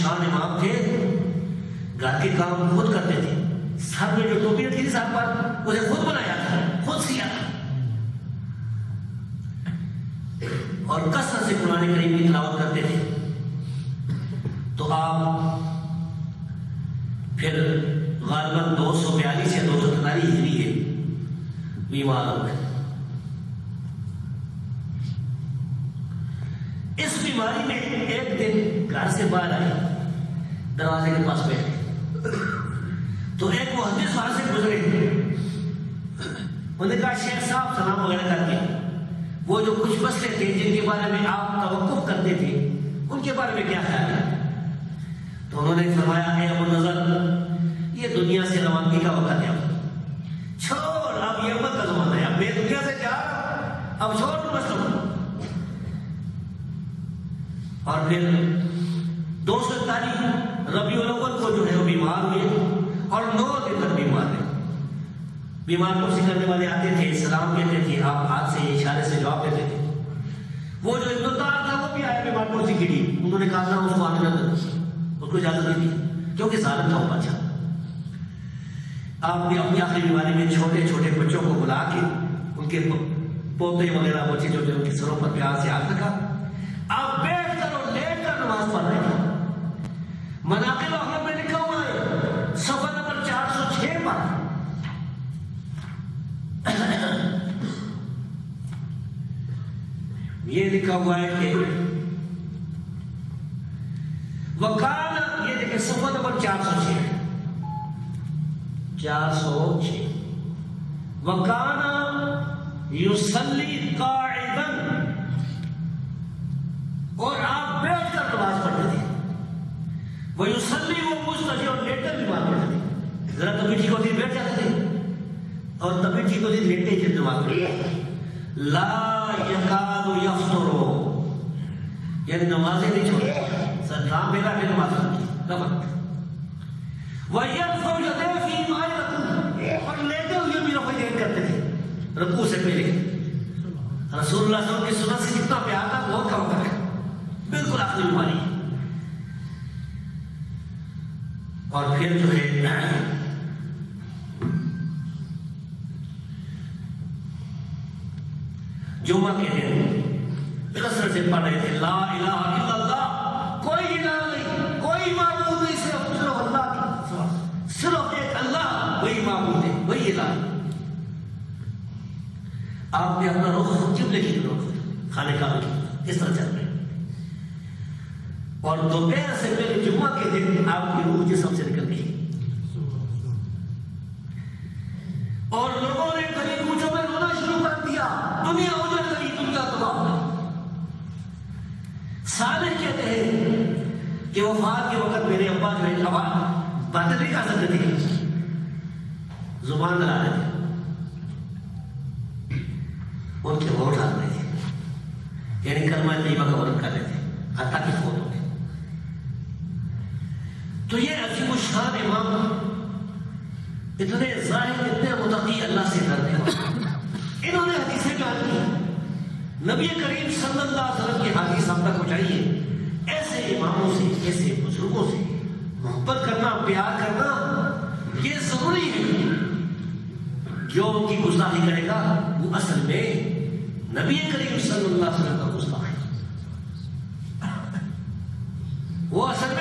شان امام تھے، گھر کے کام خود کرتے تھے، سر میں جو ٹوپی تھی سر پر اسے خود بنایا تھا، خود سیا تھا، اور کثرت سے قرآن کریم کی تلاوت کرتے تھے۔ تو آپ پھر غالباً 242 یا 243 ہجری ہے بیمار ہو گئے۔ اس بیماری میں ایک دن گھر سے باہر آئے، دروازے کے پاس بیٹھے تو ایک محدث وہاں سے گزرے، انہوں نے کہا شیخ صاحب سلام وغیرہ کر کے وہ جو کچھ مسئلے تھے جن کے بارے میں آپ توقف کرتے تھے ان کے بارے میں کیا خیال ہے؟ تو انہوں نے فرمایا اے ابو نضر، یہ دنیا سے روانگی کا وقت ہے، چھوڑ، اب یہ امت کا زمانہ ہے، اب میں دنیا سے جا، اب چھوڑ مسئلہ۔ اور پھر 241 ربیع الاول کو جو ہے وہ بیمار ہوئے اور 9 دن تک بیمار رہے۔ بیمار کو کرنے والے آتے تھے، سلام کہتے تھے، آپ ہاتھ سے اشارے سے جواب دیتے تھے۔ وہ جو ابتدار تھا وہ بھی آئے بیمار کو گری، انہوں نے کہا نہ اس کو آنے نہ دو، اس کو اجازت نہیں دی کیونکہ ظالم تھا وہ بادشاہ۔ آپ نے اپنی آخری بیماری میں چھوٹے چھوٹے بچوں کو بلا کے ان کے پوتے وغیرہ بچے جو ان کے سروں پر پیار سے ہاتھ رکھا، آپ بیٹھ کر اور لیٹ کر نماز پڑھ رہے تھے۔ مناقب احمد میں لکھا ہوا ہے صفحہ نمبر 406 پر، یہ لکھا ہوا ہے کہ وکانا، یہ دیکھیں صفحہ نمبر 406 وکانا یصلی قاعدا، اور آپ بیٹھ کر نماز پڑھتے تھے، ویصلی، وہ مستجی اور لیٹ کر نماز پڑھتے تھے، ذرا طبیعت ٹھیک ہوتی بیٹھ جاتے تھے اور طبیعت ٹھیک ہوتی لیٹے تھے نماز پڑھتے۔ لا یکاد یفطر، یعنی نمازیں نہیں چھوڑتے، سلام بیٹا پھر نماز پڑھتی، وَيَرْفَعُ يَدَيْهِ فِي مَا يَقُولُ، اور لیٹے ہوئے بھی رفع یدین کرتے تھے رکوع سے پہلے۔ رسول اللہ صلی اللہ علیہ وسلم کی سنت سے جتنا پیار تھا بہت کم ہے، بالکل آخری بیماری۔ اور پھر جو ہے جمعہ کے دن کثرت سے پڑھ رہے تھے لا الہ الا اللہ، کوئی الہ نہیں، کوئی معبود نہیں، صرف اللہ کی، صرف ایک اللہ، وہی معبود ہے، وہی الہ ہے۔ آپ نے اپنا رخ قبلے کی طرف، خانہ کعبہ کی طرف، اس طرح چل رہے، اور دوپہر سے پہلے جمعہ کے دن آپ کی روح جسم سے نکل گئی، اور لوگوں نے کبھی کوچوں میں رونا شروع کر دیا، دنیا اجڑ گئی، دنیا تباہ ہو گئی۔ صالح کہتے ہیں کہ وفات کے وقت میرے ابا جو ہے باتیں نہیں کر سکتے تھے، زبان لڑا رہے تھے، ان کے ووٹ ہار رہے تھے، یعنی کلمہ طیبہ کا ورد کر رہے تھے، حتیٰ کہ فوت ہو گئے۔ تو یہ عظیم الشان امام اتنے ظاہر، اتنے متقی، اللہ سے ڈرنے والے، انہوں نے حدیثیں بیان کی، نبی کریم صلی اللہ علیہ وسلم کی حدیث ہم تک پہنچائیے۔ ایسے اماموں سے، ایسے بزرگوں سے محبت کرنا، پیار کرنا، یہ ضروری ہے۔ جو ان کی گستاخی کرے گا وہ اصل میں نبی کریم صلی اللہ علیہ وسلم کا گستاخ ہے، وہ اصل میں